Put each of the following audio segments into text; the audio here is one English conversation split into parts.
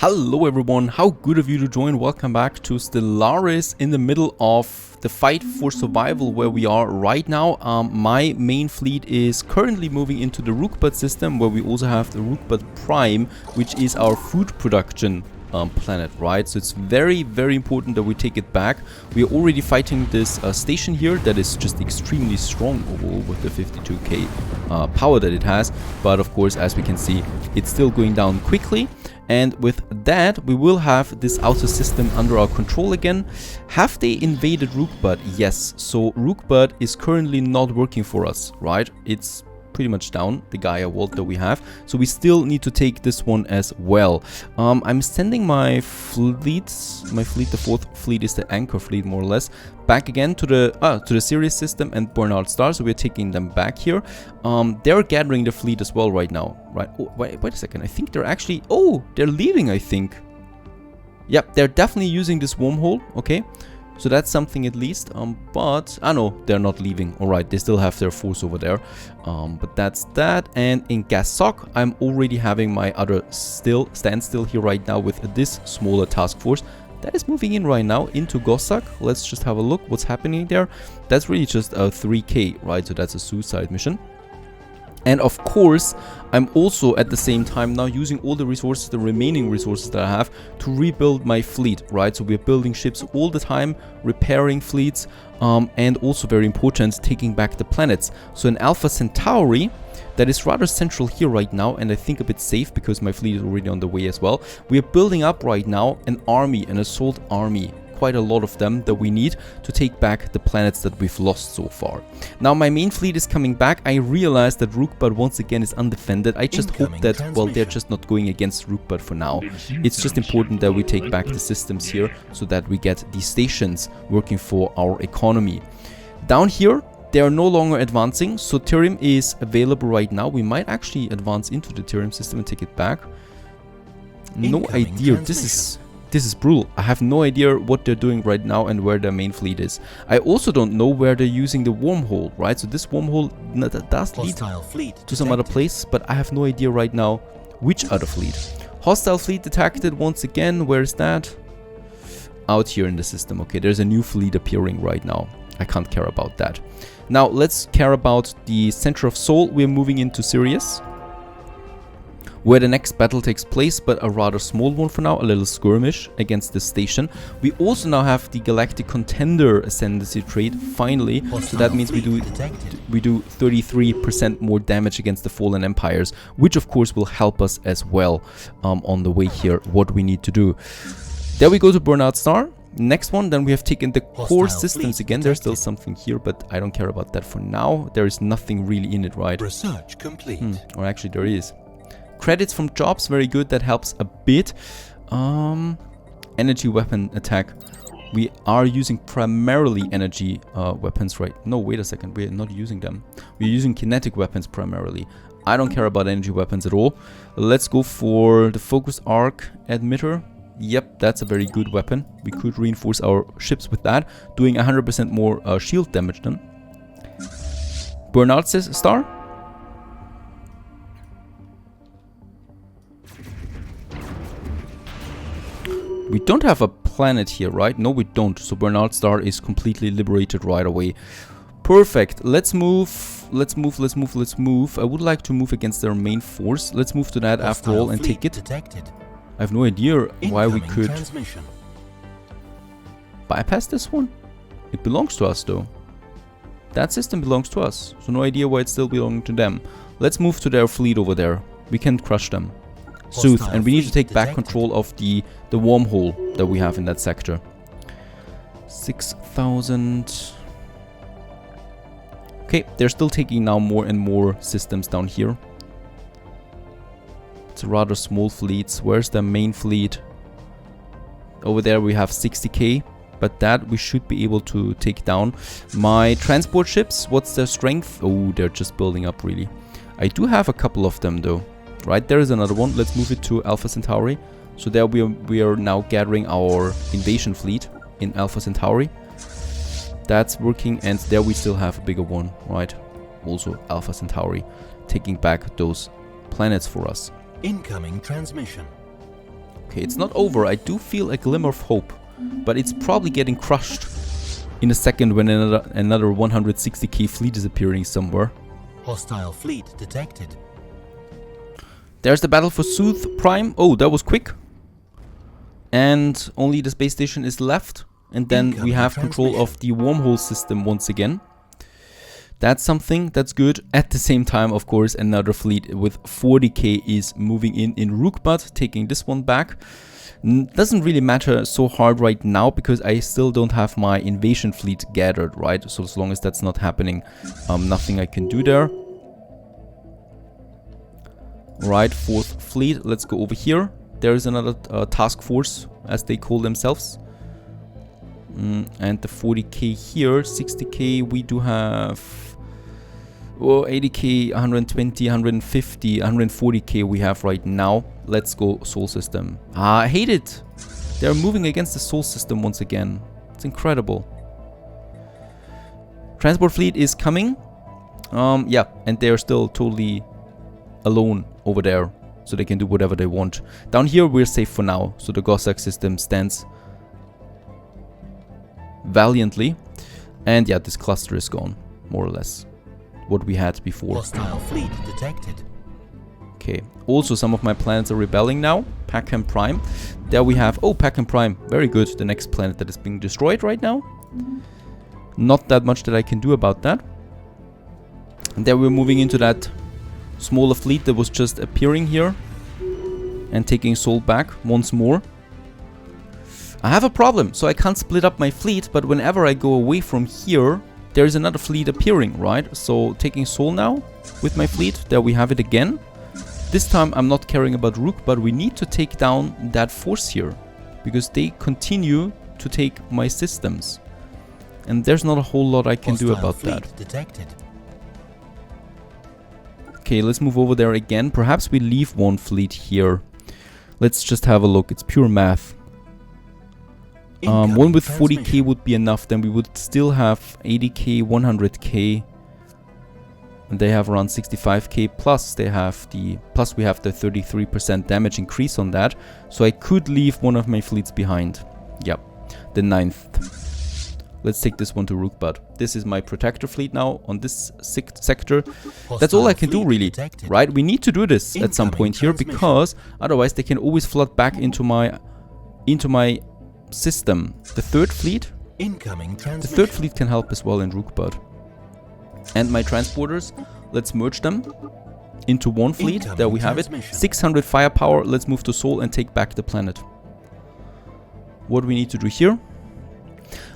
Hello everyone, how good of you to join. Welcome back to Stellaris in the middle of the fight for survival where we are right now. My main fleet is currently moving into the Rookbud system, where we also have the Rookbud Prime, which is our food production planet, right? So it's very important that we take it back. We are already fighting this station here that is just extremely strong with the 52k power that it has, but of course, as we can see, it's still going down quickly. And with that, we will have this outer system under our control again. Have they invaded Rookbud? Yes. So Rookbud is currently not working for us, right? It's pretty much down, the Gaia Vault that we have. So we still need to take this one as well. I'm sending my fleets, the fourth fleet is the anchor fleet more or less, back again to the Sirius system and Burnout Star. So we're taking them back here. They're gathering the fleet as well right now, right? Oh, wait a second. I think they're actually, oh, they're leaving, I think. Yep, they're definitely using this wormhole. Okay. So that's something at least, but I know they're not leaving. All right, they still have their force over there, but that's that. And in Gasok, I'm already having my other standstill here right now with this smaller task force that is moving in right now into Gosak. Let's just have a look what's happening there. That's really just a 3k, right? So that's a suicide mission. And of course, I'm also at the same time now using all the resources, the remaining resources that I have, to rebuild my fleet, right? So we're building ships all the time, repairing fleets, and also very important, taking back the planets. So in Alpha Centauri, that is rather central here right now, and I think a bit safe because my fleet is already on the way as well. We are building up right now an army, an assault army. Quite a lot of them that we need to take back the planets that we've lost so far. Now my main fleet is coming back. I realized that Rookbud once again is undefended. I just hope that, well, they're just not going against Rookbud for now. It's just important that we take back the systems here so that we get these stations working for our economy. Down here, they are no longer advancing, so Tyrium is available right now. We might actually advance into the Tyrium system and take it back. No idea. This is brutal. I have no idea what they're doing right now and where their main fleet is. I also don't know where they're using the wormhole, right? So this wormhole does lead to some other place, but I have no idea right now which other fleet. Hostile fleet detected once again. Where is that? Out here in the system. Okay, there's a new fleet appearing right now. I can't care about that. Now let's care about the center of Sol. We're moving into Sirius, where the next battle takes place, but a rather small one for now, a little skirmish against the station. We also now have the Galactic Contender Ascendancy trait, finally, so that means we do 33% more damage against the Fallen Empires, which of course will help us as well on the way here, what we need to do. There we go to Burnout Star. Next one, then we have taken the core systems again. There's still something here, but I don't care about that for now. There is nothing really in it, right? Research complete. Or actually there is. Credits from jobs, very good, that helps a bit. Energy weapon attack. We are using primarily energy weapons, right? No, wait a second, we're not using them. We're using kinetic weapons primarily. I don't care about energy weapons at all. Let's go for the focus arc emitter. Yep, that's a very good weapon. We could reinforce our ships with that, doing 100% more shield damage then. Burnout Star. We don't have a planet here, right? No, we don't. So Burnout Star is completely liberated right away. Perfect. Let's move. Let's move. I would like to move against their main force. Let's move to that after all and take it. Detected. I have no idea why we could bypass this one. It belongs to us though. That system belongs to us. So no idea why it's still belonging to them. Let's move to their fleet over there. We can crush them. Sooth, and we need to take back control of the wormhole that we have in that sector. 6,000. Okay, they're still taking now more and more systems down here. It's a rather small fleets. Where's the main fleet? Over there we have 60k, but that we should be able to take down. My transport ships, what's their strength? Oh, they're just building up really. I do have a couple of them though. Right, there is another one. Let's move it to Alpha Centauri. So there we are now gathering our invasion fleet in Alpha Centauri. That's working, and there we still have a bigger one, right? Also Alpha Centauri, taking back those planets for us. Incoming transmission. Okay, it's not over. I do feel a glimmer of hope. But it's probably getting crushed in a second when another 160k fleet is appearing somewhere. Hostile fleet detected. There's the battle for Sooth Prime. Oh, that was quick. And only the space station is left. And then we have control of the wormhole system once again. That's something that's good. At the same time, of course, another fleet with 40k is moving in Rookbat, taking this one back. Doesn't really matter so hard right now because I still don't have my invasion fleet gathered, right? So as long as that's not happening, nothing I can do there. Right, 4th fleet. Let's go over here. There is another task force, as they call themselves. And the 40k here, 60k, we do have 80k, 120, 150, 140k we have right now. Let's go Sol System. I hate it. They're moving against the Sol System once again. It's incredible. Transport fleet is coming. Yeah, and they're still totally alone over there. So they can do whatever they want. Down here we're safe for now. So the Gossack system stands valiantly. And yeah, this cluster is gone, more or less. What we had before. Hostile fleet detected. Okay. Also, some of my planets are rebelling now. Packham Prime. There we have... Oh, Packham Prime. Very good. The next planet that is being destroyed right now. Not that much that I can do about that. And then we're moving into that smaller fleet that was just appearing here. And taking Sol back once more. I have a problem. So I can't split up my fleet. But whenever I go away from here... There is another fleet appearing, right? So taking Sol now with my fleet. There we have it again. This time I'm not caring about Rook, but we need to take down that force here. Because they continue to take my systems. And there's not a whole lot I can do about that. Detected. Okay, let's move over there again. Perhaps we leave one fleet here. Let's just have a look. It's pure math. One with 40k would be enough, then we would still have 80k, 100k. And they have around 65k, plus they have the... Plus we have the 33% damage increase on that. So I could leave one of my fleets behind. Yep, the 9th. Let's take this one to Rookbat. This is my protector fleet now on this sector. That's all I can do really, right? We need to do this at some point here, because otherwise they can always flood back into my system. The 3rd fleet? The 3rd fleet can help as well in Rookbat. And my transporters, let's merge them into one fleet. There we have it. 600 firepower. Let's move to Sol and take back the planet. What do we need to do here?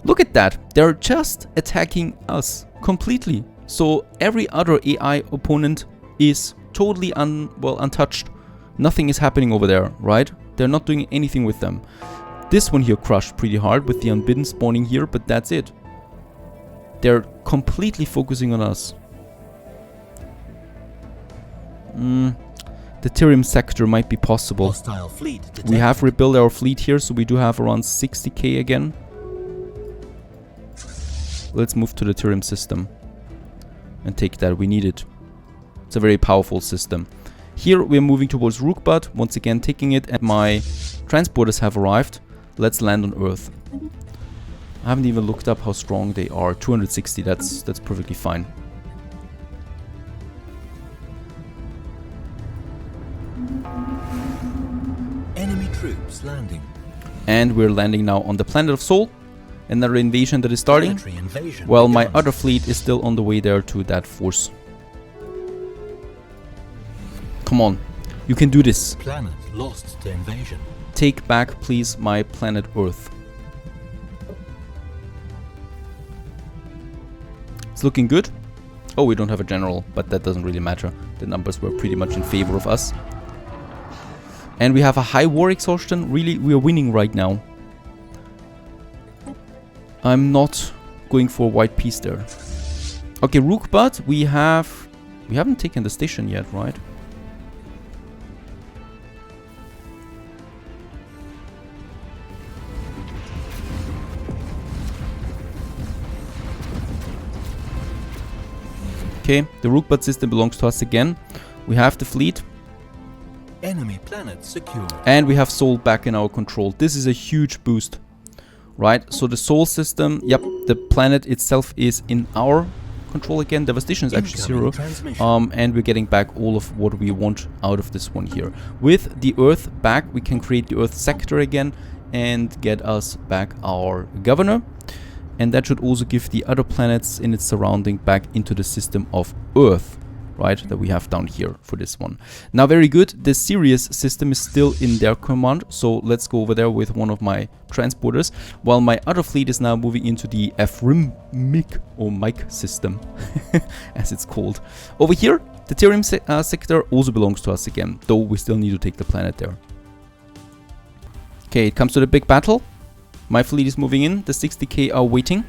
Look at that. They're just attacking us completely. So every other AI opponent is totally untouched. Nothing is happening over there, right? They're not doing anything with them. This one here crushed pretty hard with the Unbidden spawning here, but that's it. They're completely focusing on us. The Tyrium sector might be possible. We have rebuilt our fleet here, so we do have around 60k again. Let's move to the Tyrium system and take that. We need it. It's a very powerful system. Here we're moving towards Rookbat, once again taking it, and my transporters have arrived. Let's land on Earth. I haven't even looked up how strong they are. 260, that's perfectly fine. Enemy troops landing. And we're landing now on the planet of Sol. Another invasion that is starting. Well, my other fleet is still on the way there to that force. Come on, you can do this. Planet lost to invasion. Take back, please, my planet Earth. It's looking good. Oh, we don't have a general, but that doesn't really matter. The numbers were pretty much in favor of us. And we have a high war exhaustion. Really, we are winning right now. I'm not going for white peace there. Okay, Rookbat, we haven't taken the station yet, right? Okay, the Rookbat system belongs to us again. We have the fleet. Enemy planet secure. And we have Sol back in our control. This is a huge boost, right? So the Sol system, yep, the planet itself is in our control again. Devastation is actually 0. And we're getting back all of what we want out of this one here. With the Earth back, we can create the Earth sector again and get us back our governor. And that should also give the other planets in its surrounding back into the system of Earth, right, that we have down here for this one. Now, very good. The Sirius system is still in their command, so let's go over there with one of my transporters, while my other fleet is now moving into the Ephraimic or Mike system, as it's called. Over here, the Tyrium sector also belongs to us again, though we still need to take the planet there. Okay, it comes to the big battle. My fleet is moving in. The 60k are waiting.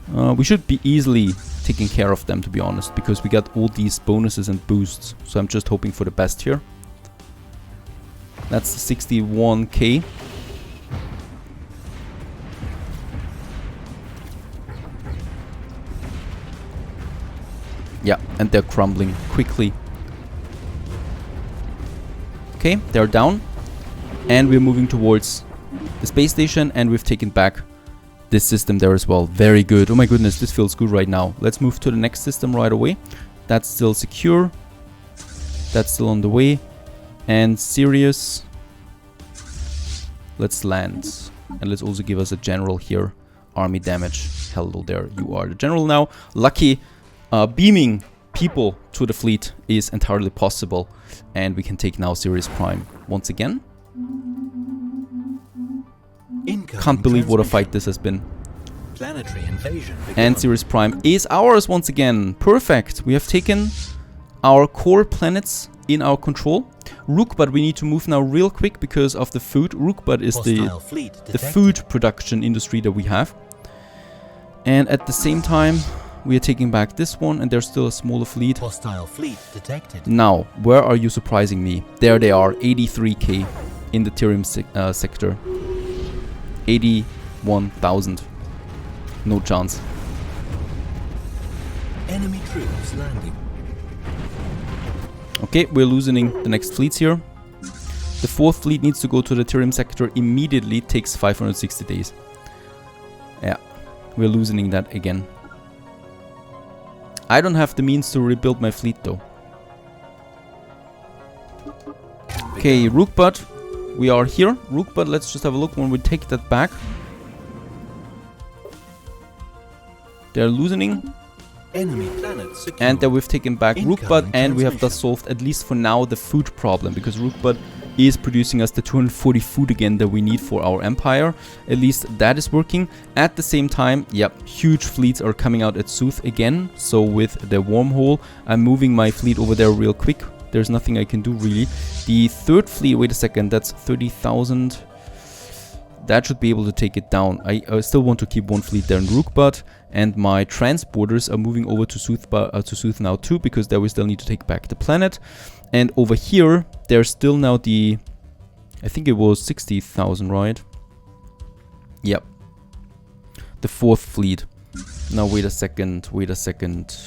We should be easily taking care of them, to be honest, because we got all these bonuses and boosts. So I'm just hoping for the best here. That's 61k. Yeah, and they're crumbling quickly. Okay, they're down. And we're moving towards the space station, and we've taken back this system there as well. Very good. Oh my goodness, this feels good right now. Let's move to the next system right away. That's still secure. That's still on the way. And Sirius. Let's land. And let's also give us a general here. Army damage. Hello there. You are the general now. Lucky. Beaming people to the fleet is entirely possible. And we can take now Sirius Prime once again. Can't believe what a fight this has been. Planetary invasion and Sirius Prime is ours once again. Perfect. We have taken our core planets in our control. Rookbud we need to move now real quick because of the food. Rookbud is the food production industry that we have. And at the same time, we are taking back this one, and there's still a smaller fleet. Hostile fleet detected. Now, where are you surprising me? There they are, 83k in the Tyrium sector. 81,000. No chance. Enemy troops landing. Okay, we're losing the next fleets here. The 4th fleet needs to go to the Tyrium sector immediately. It takes 560 days. Yeah, we're losing that again. I don't have the means to rebuild my fleet though. Okay, Rookbud. We are here. Rookbud, let's just have a look when we take that back. They're losing. Enemy planet secure. And then we've taken back Rookbud, and we have thus solved, at least for now, the food problem, because Rookbud is producing us the 240 food again that we need for our empire. At least that is working. At the same time, yep, huge fleets are coming out at Sooth again. So with the wormhole, I'm moving my fleet over there real quick. There's nothing I can do really. The 3rd fleet, wait a second, that's 30,000. That should be able to take it down. I still want to keep one fleet there in Rookbud, and my transporters are moving over to Sooth now too, because there we still need to take back the planet. And over here, there's still now the, I think it was 60,000, right? Yep. The 4th fleet. Now wait a second, wait a second.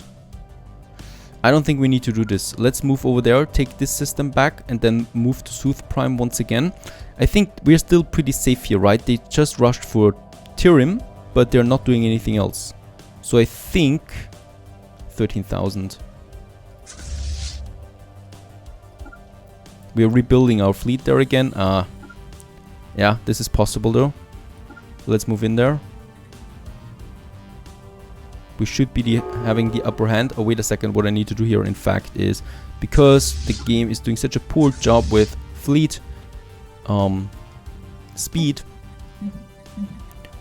I don't think we need to do this. Let's move over there, take this system back, and then move to Sooth Prime once again. I think we're still pretty safe here, right? They just rushed for Tyrium, but they're not doing anything else. So I think 13,000. We're rebuilding our fleet there again. Yeah, this is possible though. Let's move in there. We should be having the upper hand. Oh, wait a second. What I need to do here, in fact, is because the game is doing such a poor job with fleet speed,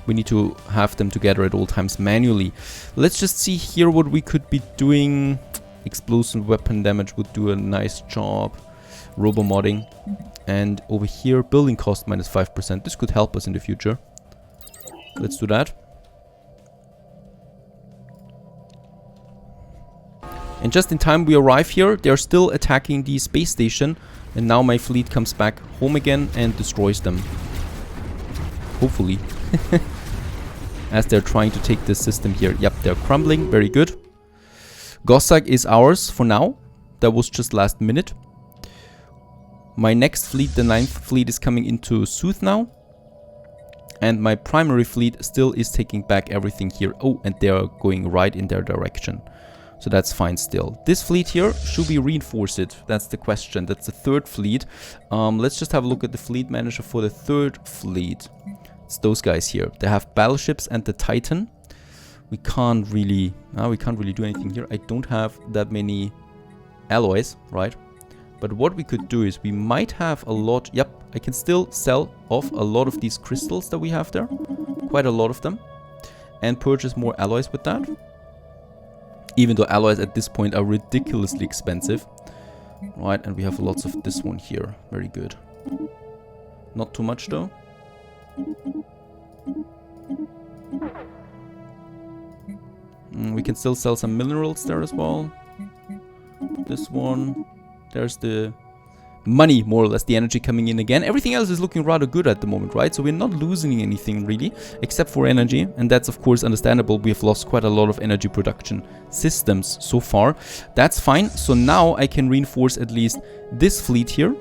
we need to have them together at all times manually. Let's just see here what we could be doing. Explosive weapon damage would do a nice job. Robo-modding. And over here, building cost minus 5%. This could help us in the future. Let's do that. And just in time we arrive here, they're still attacking the space station. And now my fleet comes back home again and destroys them. Hopefully. As they're trying to take this system here. Yep, they're crumbling. Very good. Gossag is ours for now. That was just last minute. My next fleet, the 9th fleet, is coming into Sooth now. And my primary fleet still is taking back everything here. Oh, and they are going right in their direction. So that's fine still. This fleet here, should we reinforce it? That's the question. That's the 3rd fleet. Let's just have a look at the fleet manager for the 3rd fleet. It's those guys here. They have battleships and the Titan. We can't really do anything here. I don't have that many alloys, right? But what we could do is we might have a lot. Yep, I can still sell off a lot of these crystals that we have there. Quite a lot of them. And purchase more alloys with that. Even though alloys at this point are ridiculously expensive. Right, and we have lots of this one here. Very good. Not too much though. We can still sell some minerals there as well. This one. There's the money, more or less, the energy coming in again. Everything else is looking rather good at the moment, right? So we're not losing anything really, except for energy. And that's of course understandable. We have lost quite a lot of energy production systems so far. That's fine. So now I can reinforce at least this fleet here.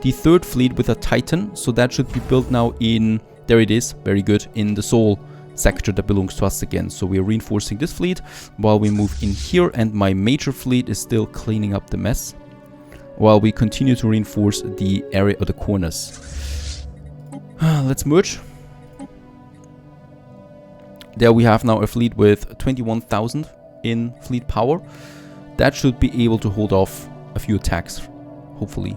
The 3rd fleet with a Titan. So that should be built now in, there it is, very good, in the Soul sector that belongs to us again. So we're reinforcing this fleet while we move in here. And my major fleet is still cleaning up the mess, while we continue to reinforce the area of the corners. Let's merge. There we have now a fleet with 21,000 in fleet power. That should be able to hold off a few attacks, hopefully.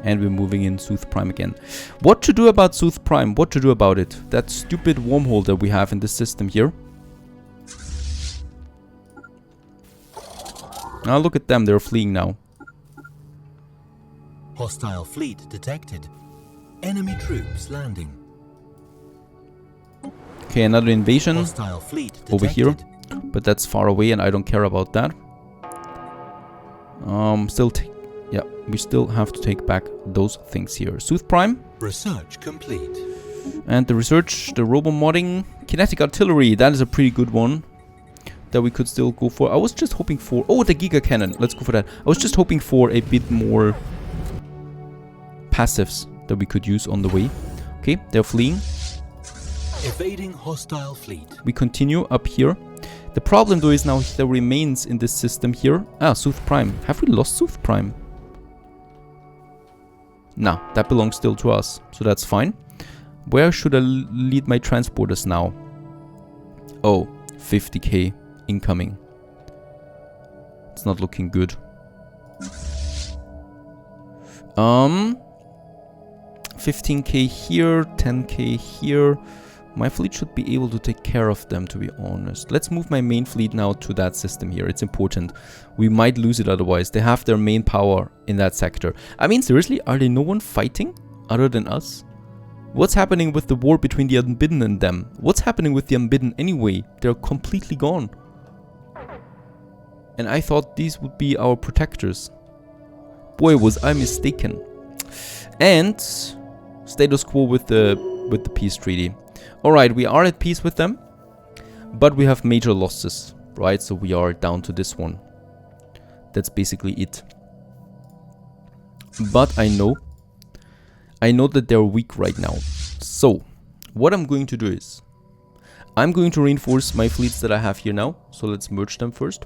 And we're moving in Sooth Prime again. What to do about Sooth Prime? What to do about it? That stupid wormhole that we have in the system here. Now look at them, they're fleeing now. Hostile fleet detected. Enemy troops landing. Okay, another invasion. Hostile fleet detected. Over here. But that's far away and I don't care about that. Yeah, we still have to take back those things here. Sooth Prime. Research complete. And the research, the robo-modding. Kinetic artillery, that is a pretty good one that we could still go for. I was just hoping for... Oh, the Giga Cannon. Let's go for that. I was just hoping for a bit more passives that we could use on the way. Okay, they're fleeing. Evading hostile fleet. We continue up here. The problem though is now there remains in this system here. Ah, Sooth Prime. Have we lost Sooth Prime? Nah, that belongs still to us. So that's fine. Where should I lead my transporters now? Oh, 50k incoming. It's not looking good. 15k here, 10k here. My fleet should be able to take care of them, to be honest. Let's move my main fleet now to that system here. It's important. We might lose it otherwise. They have their main power in that sector. I mean, seriously, are there no one fighting other than us? What's happening with the war between the Unbidden and them? What's happening with the Unbidden anyway? They're completely gone. And I thought these would be our protectors. Boy, was I mistaken. And status quo with the peace treaty. Alright, we are at peace with them, but we have major losses, right? So we are down to this one. That's basically it. But I know that they're weak right now. So what I'm going to do is I'm going to reinforce my fleets that I have here now. So let's merge them first.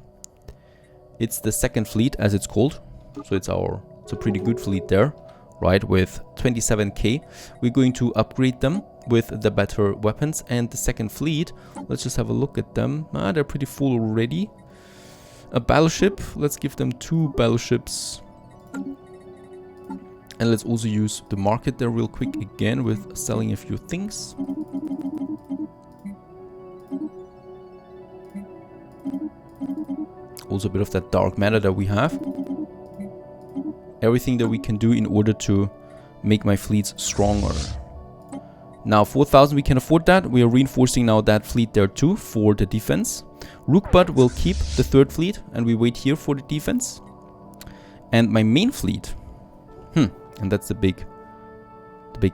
It's the second fleet, as it's called. So it's a pretty good fleet there, right? With 27k. We're going to upgrade them with the better weapons. And the second fleet, let's just have a look at them. They're pretty full already. A battleship, let's give them 2 battleships. And let's also use the market there real quick again with selling a few things. Also a bit of that dark matter that we have. Everything that we can do in order to make my fleets stronger. Now 4,000 we can afford that. We are reinforcing now that fleet there too for the defense. Rookbutt will keep the 3rd fleet and we wait here for the defense. And my main fleet, and that's the big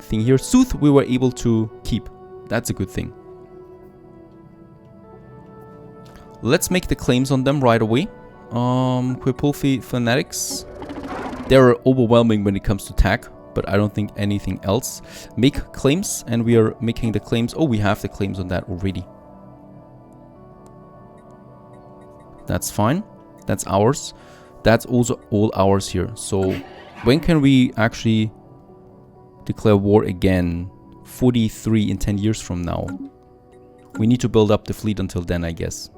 thing here. Sooth we were able to keep. That's a good thing. Let's make the claims on them right away. Quipulfi Fanatics. They're overwhelming when it comes to tech, but I don't think anything else. Make claims, and we are making the claims. Oh, we have the claims on that already. That's fine. That's ours. That's also all ours here. So when can we actually declare war again? 43 in 10 years from now. We need to build up the fleet until then, I guess.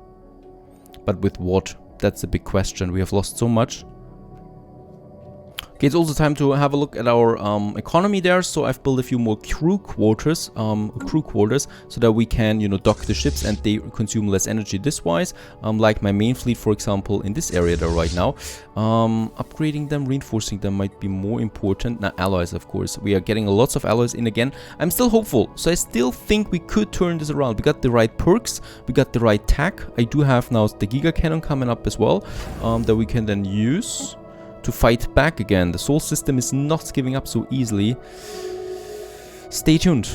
But with what? That's a big question. We have lost so much. Okay, it's also time to have a look at our economy there. So I've built a few more crew quarters, so that we can, you know, dock the ships and they consume less energy this wise. Like my main fleet, for example, in this area there right now. Upgrading them, reinforcing them might be more important. Now, allies, of course. We are getting lots of allies in again. I'm still hopeful, so I still think we could turn this around. We got the right perks, we got the right tech. I do have now the Giga Cannon coming up as well, that we can then use to fight back again. The Sol system is not giving up so easily. Stay tuned.